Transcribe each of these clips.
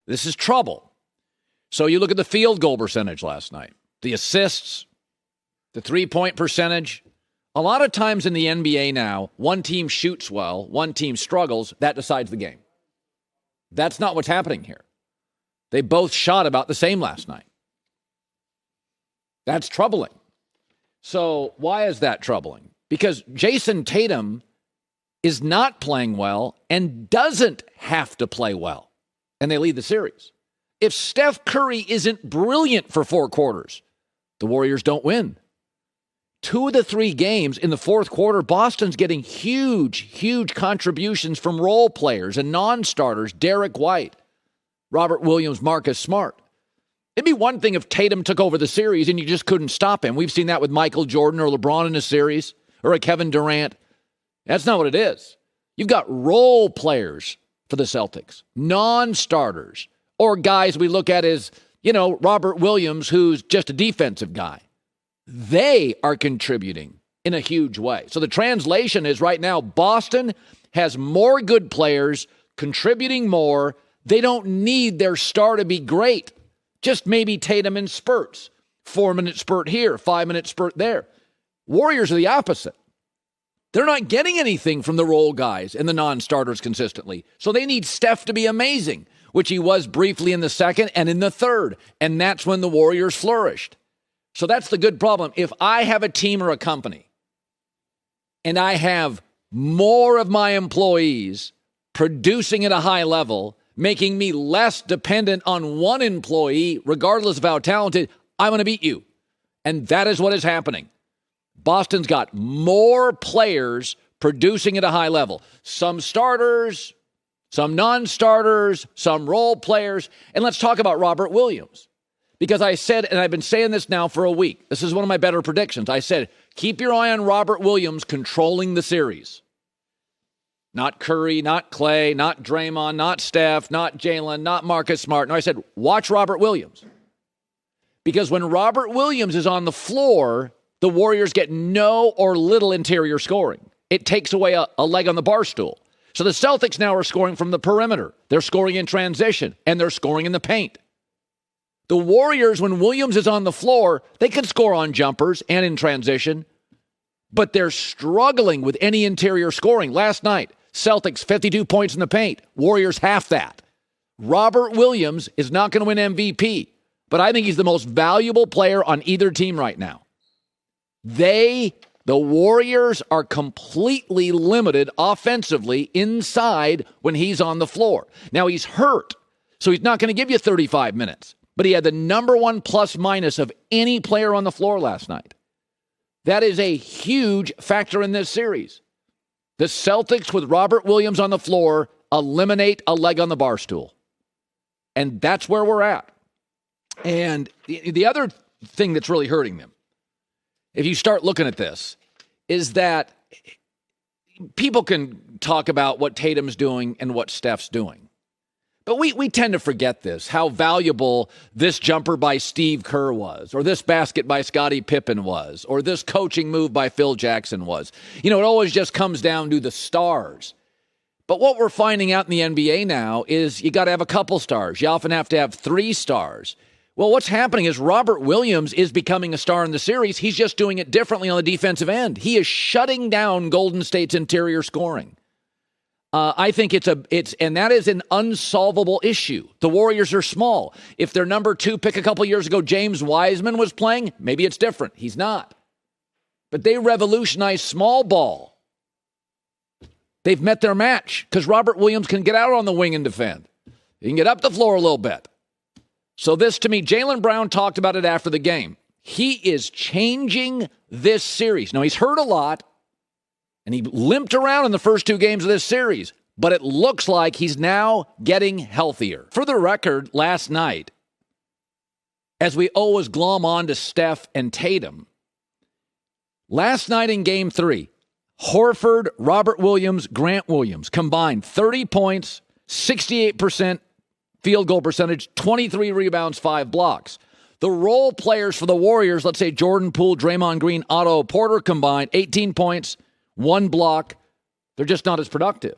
This is trouble. So you look at the field goal percentage last night, the assists, the three-point percentage. A lot of times in the NBA now, one team shoots well, one team struggles. That decides the game. That's not what's happening here. They both shot about the same last night. That's troubling. So why is that troubling? Because Jayson Tatum is not playing well and doesn't have to play well. And they lead the series. If Steph Curry isn't brilliant for 4 quarters, the Warriors don't win. 2 of the 3 games in the fourth quarter, Boston's getting huge contributions from role players and non-starters, Derrick White, Robert Williams, Marcus Smart. It'd be one thing if Tatum took over the series and you just couldn't stop him. We've seen that with Michael Jordan or LeBron in a series or a Kevin Durant. That's not what it is. You've got role players for the Celtics, non-starters, or guys we look at as, Robert Williams, who's just a defensive guy. They are contributing in a huge way. So the translation is right now, Boston has more good players contributing more. They don't need their star to be great. Just maybe Tatum in spurts. 4-minute spurt here, 5-minute spurt there. Warriors are the opposite. They're not getting anything from the role guys and the non-starters consistently. So they need Steph to be amazing, which he was briefly in the second and in the third. And that's when the Warriors flourished. So that's the good problem. If I have a team or a company and I have more of my employees producing at a high level, making me less dependent on one employee, regardless of how talented, I'm going to beat you. And that is what is happening. Boston's got more players producing at a high level. Some starters, some non-starters, some role players. And let's talk about Robert Williams. Because I said, and I've been saying this now for a week, this is one of my better predictions. I said, keep your eye on Robert Williams controlling the series. Not Curry, not Clay, not Draymond, not Steph, not Jaylen, not Marcus Smart. No, I said, watch Robert Williams. Because when Robert Williams is on the floor, the Warriors get no or little interior scoring. It takes away a leg on the bar stool. So the Celtics now are scoring from the perimeter. They're scoring in transition, and they're scoring in the paint. The Warriors, when Williams is on the floor, they can score on jumpers and in transition, but they're struggling with any interior scoring. Last night, Celtics 52 points in the paint. Warriors half that. Robert Williams is not going to win MVP, but I think he's the most valuable player on either team right now. The Warriors are completely limited offensively inside when he's on the floor. Now he's hurt, so he's not going to give you 35 minutes. But he had the number 1 plus-minus of any player on the floor last night. That is a huge factor in this series. The Celtics, with Robert Williams on the floor, eliminate a leg on the bar stool. And that's where we're at. And the other thing that's really hurting them, if you start looking at this, is that people can talk about what Tatum's doing and what Steph's doing. But we tend to forget this, how valuable this jumper by Steve Kerr was, or this basket by Scottie Pippen was, or this coaching move by Phil Jackson was. It always just comes down to the stars. But what we're finding out in the NBA now is you got to have a couple stars. You often have to have 3 stars. Well, what's happening is Robert Williams is becoming a star in the series. He's just doing it differently on the defensive end. He is shutting down Golden State's interior scoring. I think and that is an unsolvable issue. The Warriors are small. If their number 2 pick a couple years ago, James Wiseman, was playing, maybe it's different. He's not. But they revolutionized small ball. They've met their match because Robert Williams can get out on the wing and defend. He can get up the floor a little bit. So this, to me, Jaylen Brown talked about it after the game. He is changing this series. Now, he's hurt a lot. And he limped around in the first 2 games of this series. But it looks like he's now getting healthier. For the record, last night, as we always glom on to Steph and Tatum, last night in Game 3, Horford, Robert Williams, Grant Williams combined 30 points, 68% field goal percentage, 23 rebounds, 5 blocks. The role players for the Warriors, let's say Jordan Poole, Draymond Green, Otto Porter combined, 18 points, 1 block. They're just not as productive.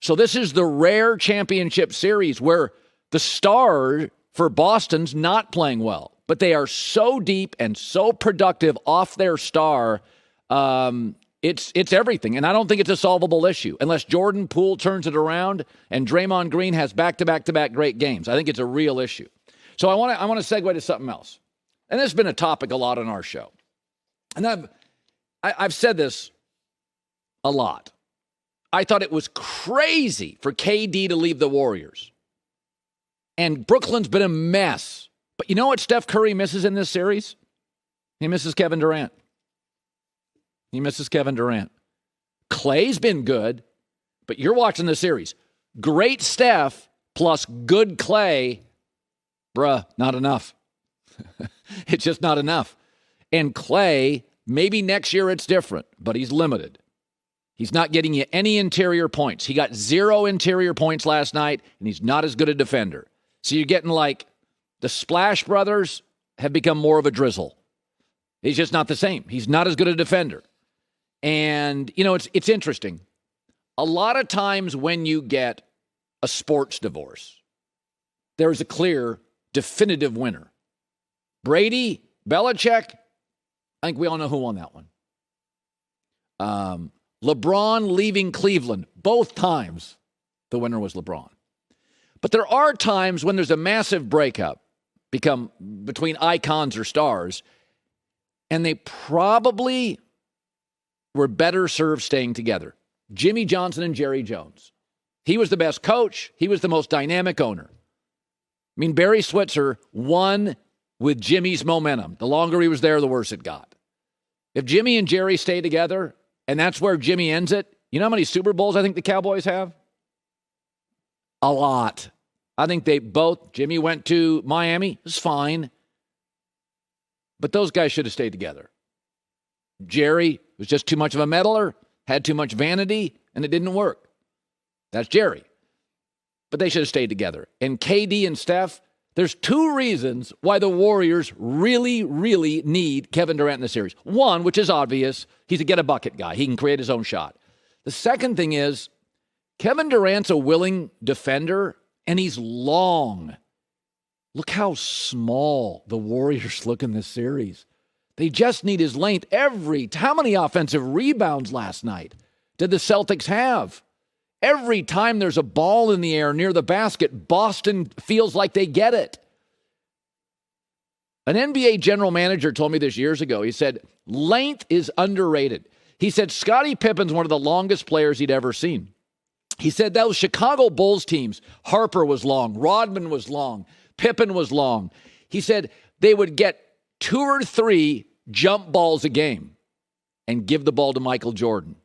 So this is the rare championship series where The star for Boston's not playing well, but they are so deep and so productive off their star. It's everything. And I don't think it's a solvable issue unless Jordan Poole turns it around and Draymond Green has back-to-back great games. I think it's a real issue. So I want to segue to something else. And this has been a topic a lot on our show. And I've said this a lot. I thought it was crazy for KD to leave the Warriors. And Brooklyn's been a mess. But you know what Steph Curry misses in this series? He misses Kevin Durant. Clay's been good, but you're watching the series. Great Steph plus good Clay, bruh, not enough. It's just not enough. And Clay, maybe next year it's different, but he's limited. He's not getting you any interior points. He got 0 interior points last night, and he's not as good a defender. So you're getting like the Splash Brothers have become more of a drizzle. He's just not the same. He's not as good a defender. And, you know, it's interesting. A lot of times when you get a sports divorce, there's a clear, definitive winner. Brady, Belichick, I think we all know who won that one. LeBron leaving Cleveland, both times the winner was LeBron. But there are times when there's a massive breakup between icons or stars, and they probably were better served staying together. Jimmy Johnson and Jerry Jones. He was the best coach. He was the most dynamic owner. I mean, Barry Switzer won with Jimmy's momentum. The longer he was there, the worse it got. If Jimmy and Jerry stay together, and that's where Jimmy ends it, you know how many Super Bowls I think the Cowboys have? A lot. I think Jimmy went to Miami. It was fine. But those guys should have stayed together. Jerry was just too much of a meddler, had too much vanity, and it didn't work. That's Jerry. But they should have stayed together. And KD and Steph, there's 2 reasons why the Warriors really, really need Kevin Durant in the series. One, which is obvious, he's a get-a-bucket guy. He can create his own shot. The second thing is, Kevin Durant's a willing defender, and he's long. Look how small the Warriors look in this series. They just need his length. How many offensive rebounds last night did the Celtics have? Every time there's a ball in the air near the basket, Boston feels like they get it. An NBA general manager told me this years ago. He said, length is underrated. He said, Scottie Pippen's one of the longest players he'd ever seen. He said those Chicago Bulls teams, Harper was long, Rodman was long, Pippen was long. He said they would get 2 or 3 jump balls a game and give the ball to Michael Jordan.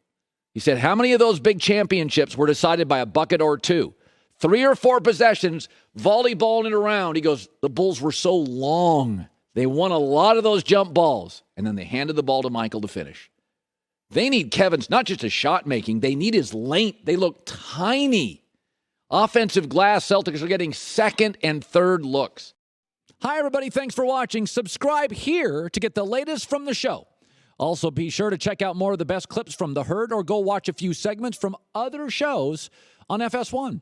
He said, how many of those big championships were decided by a bucket or 2? 3 or 4 possessions, volleyballing it around. He goes, the Bulls were so long. They won a lot of those jump balls, and then they handed the ball to Michael to finish. They need Kevin's, not just his shot making, they need his length. They look tiny. Offensive glass, Celtics are getting 2nd and 3rd looks. Hi, everybody. Thanks for watching. Subscribe here to get the latest from the show. Also, be sure to check out more of the best clips from The Herd or go watch a few segments from other shows on FS1.